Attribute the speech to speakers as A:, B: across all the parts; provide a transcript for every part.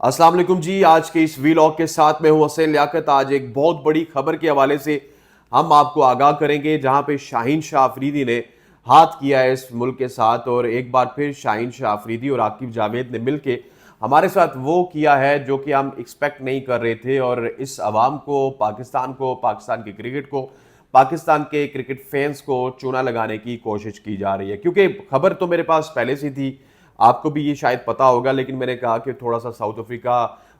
A: अस्सलाम वालेकुम जी। आज के इस वीलॉग के साथ मैं हूं हसैन लियाकत। आज एक बहुत बड़ी खबर के हवाले से हम आपको आगाह करेंगे, जहां पे शाहीन शाह अफरीदी ने हाथ किया है इस मुल्क के साथ, और एक बार फिर शाहीन शाह अफरीदी और आकिब जावेद ने मिलके हमारे साथ वो किया है जो कि हम एक्सपेक्ट नहीं कर रहे थे। और इस अवाम को, पाकिस्तान के क्रिकेट को, पाकिस्तान के क्रिकेट फैंस को चूना लगाने की कोशिश की जा रही है। क्योंकि खबर तो मेरे पास पहले से थी, आपको भी ये शायद पता होगा, लेकिन मैंने कहा कि थोड़ा सा साउथ अफ्रीका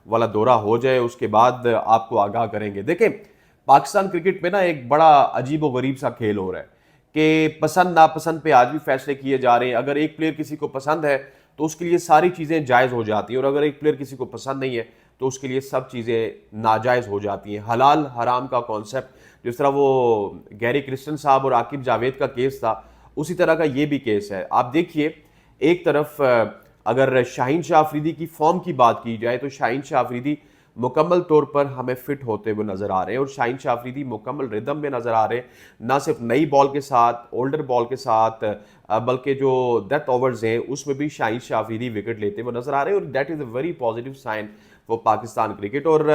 A: वाला दौरा हो जाए, उसके बाद आपको आगाह करेंगे। देखें, पाकिस्तान क्रिकेट में ना एक बड़ा अजीब व गरीब सा खेल हो रहा है कि पसंद नापसंद पे आज भी फैसले किए जा रहे हैं। अगर एक प्लेयर किसी को पसंद है तो उसके लिए सारी चीज़ें जायज़ हो जाती हैं, और अगर एक प्लेयर किसी को पसंद नहीं है तो उसके लिए सब चीज़ें नाजायज़ हो जाती हैं। हलाल हराम का कॉन्सेप्ट, जिस तरह वो गैरी क्रिस्टन साहब और आकिब जावेद का केस था, उसी तरह का ये भी केस है। आप देखिए, एक तरफ अगर शाहीन शाह अफरीदी की फॉर्म की बात की जाए तो शाहीन शाह अफरीदी मुकम्मल तौर पर हमें फिट होते हुए नजर आ रहे हैं, और शाहीन शाह अफरीदी मुकम्मल रिदम में नजर आ रहे हैं, ना सिर्फ नई बॉल के साथ, ओल्डर बॉल के साथ, बल्कि जो डेथ ओवर्स हैं उसमें भी शाहीन शाह अफरीदी विकेट लेते हुए नजर आ रहे हैं। और that is a very positive sign for Pakistan cricket. और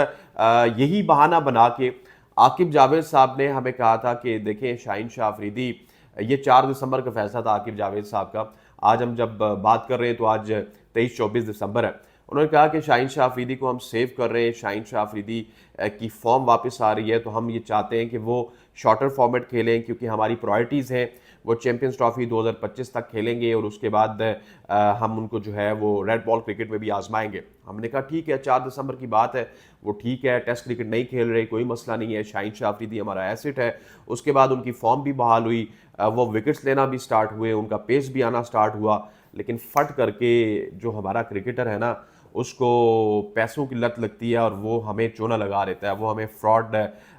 A: यही बहाना बना के आकिब जावेद साहब ने हमें कहा था कि देखें, शाहीन शाह अफरीदी, ये 4 दिसंबर का फैसला था आकिब जावेद साहब का। आज हम जब बात कर रहे हैं तो आज 23-24 दिसंबर है। उन्होंने कहा कि शाहीन शाह अफरीदी को हम सेव कर रहे हैं, शाहीन शाह अफरीदी की फॉर्म वापस आ रही है, तो हम ये चाहते हैं कि वो शॉर्टर फॉर्मेट खेलें, क्योंकि हमारी प्रायोरिटीज़ हैं वो चैंपियंस ट्रॉफी 2025 तक खेलेंगे, और उसके बाद हम उनको जो है वो रेड बॉल क्रिकेट में भी आजमाएंगे। हमने कहा ठीक है, 4 दिसंबर की बात है, वो ठीक है, टेस्ट क्रिकेट नहीं खेल रहे, कोई मसला नहीं है, शाहीन शाह अफरीदी हमारा एसेट है। उसके बाद उनकी फॉर्म भी बहाल हुई, वो विकेट्स लेना भी स्टार्ट हुए, उनका पेस भी आना स्टार्ट हुआ। लेकिन फट करके जो हमारा क्रिकेटर है ना, उसको पैसों की लत लगती है, और वो हमें चोना लगा देता है, वो हमें फ्रॉड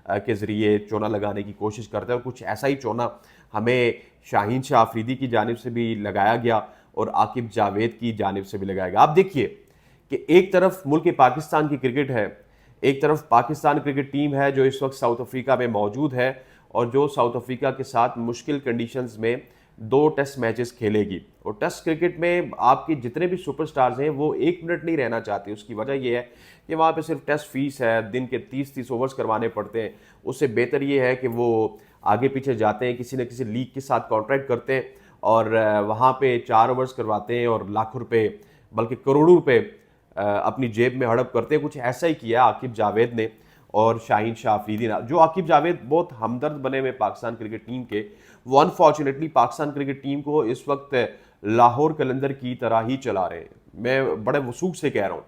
A: के ज़रिए चोना लगाने की कोशिश करता है। और कुछ ऐसा ही चोना हमें शाहीन शाह अफरीदी की जानिब से भी लगाया गया और आकिब जावेद की जानिब से भी लगाया गया। आप देखिए कि एक तरफ मुल्क पाकिस्तान की क्रिकेट है, एक तरफ पाकिस्तान क्रिकेट टीम है जो इस वक्त साउथ अफ्रीका में मौजूद है, और जो साउथ अफ्रीका के साथ मुश्किल कंडीशंस में 2 टेस्ट मैचेस खेलेगी। और टेस्ट क्रिकेट में आपके जितने भी सुपरस्टार्स हैं वो 1 मिनट नहीं रहना चाहते। उसकी वजह यह है कि वहाँ पे सिर्फ टेस्ट फीस है, दिन के 30-30 ओवर्स करवाने पड़ते हैं। उससे बेहतर ये है कि वो आगे पीछे जाते हैं, किसी न किसी लीग के साथ कॉन्ट्रैक्ट करते हैं, और वहाँ पे 4 ओवर्स करवाते हैं, और लाखों रुपए बल्कि करोड़ों रुपए अपनी जेब में हड़प करते हैं। कुछ ऐसा ही किया आकिब जावेद ने और शाहीन शाह अफरीदी ने। जो आकिब जावेद बहुत हमदर्द बने हुए पाकिस्तान क्रिकेट टीम के, वो अनफॉर्चुनेटली पाकिस्तान क्रिकेट टीम को इस वक्त लाहौर कलंदर की तरह ही चला रहे हैं। मैं बड़े वसूख से कह रहा हूँ,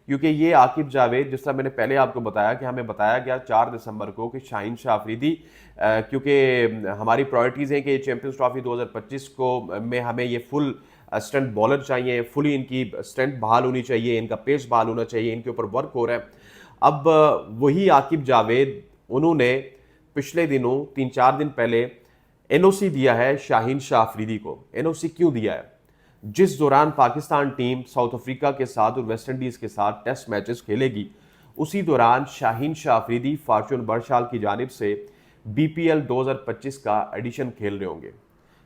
A: क्योंकि ये आकिब जावेद, जिस तरह मैंने पहले आपको बताया कि हमें बताया गया 4 दिसंबर को कि शाहीन शाह अफरीदी, क्योंकि हमारी प्रायोरिटीज़ हैं कि चैंपियंस ट्रॉफी 2025 को में हमें ये फुल स्ट्रेंथ बॉलर चाहिए, फुली इनकी स्ट्रेंथ बहाल होनी चाहिए, इनका पेस बहाल होना चाहिए, इनके ऊपर वर्क हो रहा है। अब वही आकिब जावेद, उन्होंने पिछले दिनों 3-4 दिन पहले एनओसी दिया है शाहीन शाह अफरीदी को। एनओसी क्यों दिया है? जिस दौरान पाकिस्तान टीम साउथ अफ्रीका के साथ और वेस्ट इंडीज़ के साथ टेस्ट मैचेस खेलेगी, उसी दौरान शाहीन शाह अफरीदी फॉर्चून बरशाल की जानिब से बीपीएल 2025 का एडिशन खेल रहे होंगे।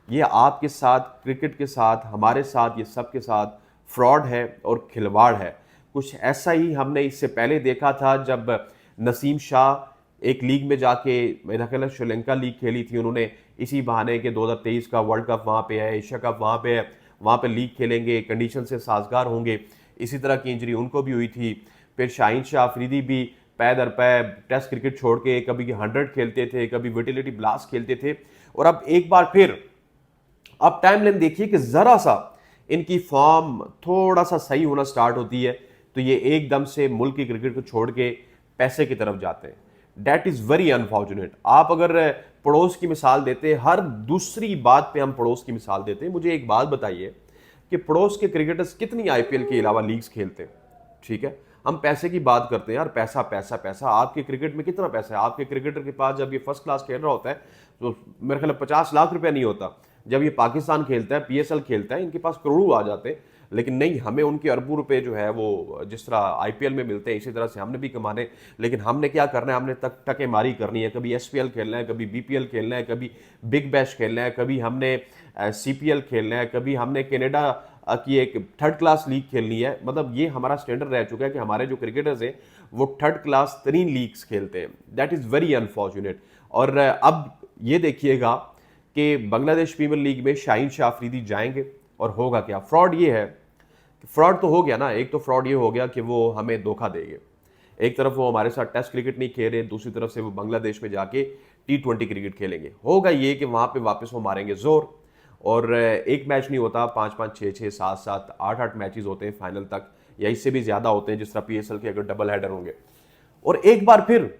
A: ये आपके साथ, क्रिकेट के साथ, हमारे साथ, ये सब के साथ फ्रॉड है और खिलवाड़ है। कुछ ऐसा ही हमने इससे पहले देखा था जब नसीम शाह एक लीग में जाके, मेरा ख्याल है श्रीलंका लीग खेली थी उन्होंने, इसी बहाने के 2023 का वर्ल्ड कप वहाँ पे है, एशिया कप वहाँ पे है, वहाँ पे लीग खेलेंगे, कंडीशन से साजगार होंगे। इसी तरह की इंजरी उनको भी हुई थी। फिर शाहीन शाह अफरीदी भी पै दर पै टेस्ट क्रिकेट छोड़ के कभी 100 खेलते थे, कभी विटिलिटी ब्लास्ट खेलते थे, और अब एक बार फिर आप टाइमलाइन देखिए कि जरा सा इनकी फॉर्म थोड़ा सा सही होना स्टार्ट होती है तो ये एकदम से मुल्क की क्रिकेट को छोड़ के पैसे की तरफ जाते हैं। That is very unfortunate. आप अगर पड़ोस की मिसाल देते, हर दूसरी बात पे हम पड़ोस की मिसाल देते हैं, मुझे एक बात बताइए कि पड़ोस के क्रिकेटर्स कितनी आईपीएल के अलावा लीग्स खेलते हैं? ठीक है, हम पैसे की बात करते हैं यार, पैसा पैसा पैसा। आपके क्रिकेट में कितना पैसा है? आपके क्रिकेटर के पास जब ये फर्स्ट क्लास खेल रहा होता है तो मेरे ख्याल 50 लाख रुपया नहीं होता। जब ये पाकिस्तान खेलता है, पीएसएल खेलता है, इनके पास करोड़ों आ जाते हैं। लेकिन नहीं, हमें उनके अरबों रुपए जो है वो जिस तरह आईपीएल में मिलते हैं इसी तरह से हमने भी कमाने। लेकिन हमने क्या करना है? हमने टके मारी करनी है। कभी एसपीएल खेलना है, कभी बीपीएल खेलना है, कभी बिग बैश खेलना है, कभी हमने सीपीएल खेलना है, कभी हमने कनाडा कि एक थर्ड क्लास लीग खेलनी है, मतलब ये हमारा स्टैंडर्ड रह चुका है कि हमारे जो क्रिकेटर्स हैं वो थर्ड क्लास तरीन लीग्स खेलते हैं। That is very unfortunate. और अब ये देखिएगा कि बांग्लादेश प्रीमियर लीग में शाहीन शाह अफरीदी जाएंगे और होगा क्या। फ्रॉड ये है, फ्रॉड तो हो गया ना, एक तो फ्रॉड ये हो गया कि वो हमें धोखा देंगे। एक तरफ वो हमारे साथ टेस्ट क्रिकेट नहीं खेल रहे, दूसरी तरफ से वो बांग्लादेश में जाके T20 क्रिकेट खेलेंगे। होगा ये कि वहां पे वापस वो मारेंगे जोर, और एक मैच नहीं होता, 5-5, 6-6, 7-7, 8-8 मैचेस होते हैं फाइनल तक, या इससे भी ज्यादा होते हैं जिस तरह PSL के अगर डबल हेडर होंगे। और एक बार फिर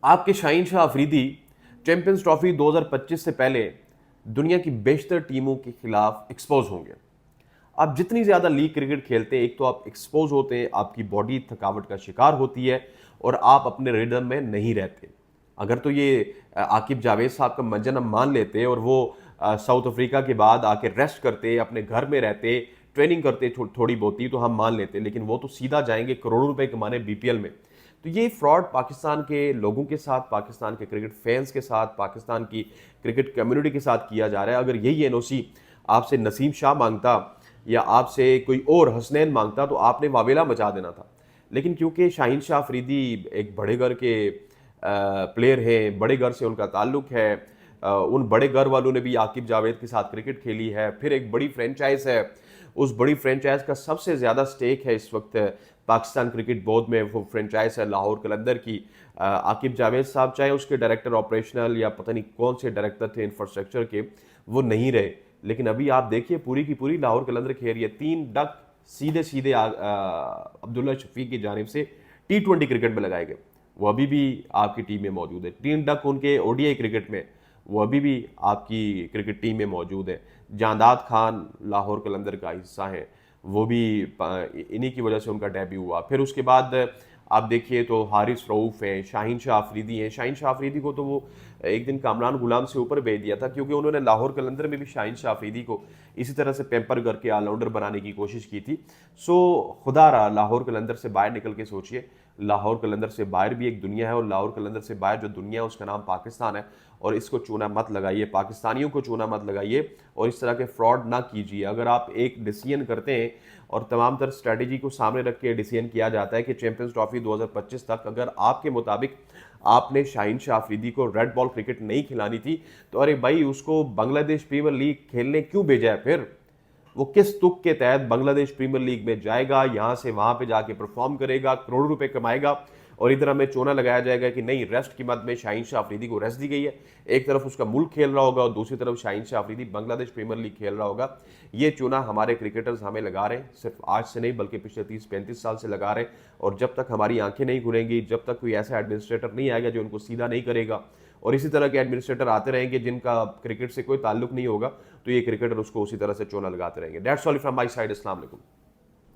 A: आपके शाहीन शाह अफरीदी चैंपियंस ट्रॉफी 2025 से पहले दुनिया की बेशतर टीमों के खिलाफ एक्सपोज होंगे। आप जितनी ज्यादा लीग क्रिकेट खेलते हैं, एक तो आप एक्सपोज होते हैं, आपकी बॉडी थकावट का शिकार होती है और आप अपने रिदम में नहीं रहते। अगर तो ये आकिब जावेद साहब का मंजन हम मान लेते और वो साउथ अफ्रीका के बाद आके रेस्ट करते, अपने घर में रहते, ट्रेनिंग करते थोड़ी बहुत ही, तो हम मान लेते, लेकिन वो तो सीधा जाएंगे करोड़ों रुपए कमाने BPL में। तो ये फ्रॉड पाकिस्तान के लोगों के साथ, पाकिस्तान के क्रिकेट फैंस के साथ, पाकिस्तान की क्रिकेट कम्युनिटी के साथ किया जा रहा है। अगर यही NOC आपसे नसीम शाह मांगता या आपसे कोई और हसनैन मांगता तो आपने वावेला मचा देना था। लेकिन क्योंकि शाहीन शाह अफरीदी एक बड़े घर के प्लेयर हैं, बड़े घर से उनका ताल्लुक है, उन बड़े घर वालों ने भी आकिब जावेद के साथ क्रिकेट खेली है, फिर एक बड़ी फ्रेंचाइज है, उस बड़ी फ्रेंचाइज का सबसे ज़्यादा स्टेक है इस वक्त पाकिस्तान क्रिकेट बोर्ड में, वो फ्रेंचाइज है लाहौर कलंदर की। आकिब जावेद साहब चाहे उसके डायरेक्टर ऑपरेशनल या पता नहीं कौन से डायरेक्टर थे इंफ्रास्ट्रक्चर के, वो नहीं रहे, लेकिन अभी आप देखिए पूरी की पूरी लाहौर कलंदर खेल रही है। 3 डक सीधे सीधे अब्दुल्ला शफीक की जानिब से T20 क्रिकेट में लगाए गए, वो अभी भी आपकी टीम में मौजूद है। 3 डक उनके ODI क्रिकेट में, वो अभी भी आपकी क्रिकेट टीम में मौजूद है। जांदाद खान लाहौर कलंदर का हिस्सा है, वो भी इन्हीं की वजह से उनका डेब्यू हुआ। फिर उसके बाद आप देखिए तो हारिस रऊफ है, शाहीन शाह अफरीदी है। शाहीन शाह अफरीदी को तो वो एक दिन कामरान गुलाम से ऊपर भेज दिया था, क्योंकि उन्होंने लाहौर कलंदर में भी शाहीन शाह अफरीदी को इसी तरह से पेम्पर करके ऑलराउंडर बनाने की कोशिश की थी। सो खुदा रहा, लाहौर कलंदर से बाहर निकल के सोचिए, लाहौर कलंदर से बाहर भी एक दुनिया है, और लाहौर कलंदर से बाहर जो दुनिया है उसका नाम पाकिस्तान है। और इसको चूना मत लगाइए, पाकिस्तानियों को चूना मत लगाइए, और इस तरह के फ्रॉड ना कीजिए। अगर आप एक डिसीजन करते हैं और तमाम तर स्ट्रैटेजी को सामने रख के डिसीजन किया जाता है कि चैंपियंस ट्रॉफी 2025 तक अगर आपके मुताबिक आपने शाहीन शाह अफरीदी को रेड बॉल क्रिकेट नहीं खिलानी थी, तो अरे भाई उसको बांग्लादेश प्रीमियर लीग खेलने क्यों भेजा है? फिर वो किस तुक के तहत बांग्लादेश प्रीमियर लीग में जाएगा, यहां से वहां पे जाके परफॉर्म करेगा, करोड़ों रुपए कमाएगा, और इधर हमें चोना लगाया जाएगा कि नहीं, रेस्ट की मद में शाहीन शाह अफरीदी को रेस्ट दी गई है। एक तरफ उसका मुल्क खेल रहा होगा और दूसरी तरफ शाहीन शाह अफरीदी बांग्लादेश प्रीमियर लीग खेल रहा होगा। ये चूना हमारे क्रिकेटर्स हमें लगा रहे हैं, सिर्फ आज से नहीं बल्कि पिछले 30-35 साल से लगा रहे हैं। और जब तक हमारी आंखें नहीं खुलेंगी, जब तक कोई ऐसा एडमिनिस्ट्रेटर नहीं आएगा जो उनको सीधा नहीं करेगा, और इसी तरह के एडमिनिस्ट्रेटर आते रहेंगे जिनका क्रिकेट से कोई ताल्लुक नहीं होगा, तो ये क्रिकेटर उसको उसी तरह से चोना लगाते रहेंगे। That's all from my side. अस्सलाम वालेकुम।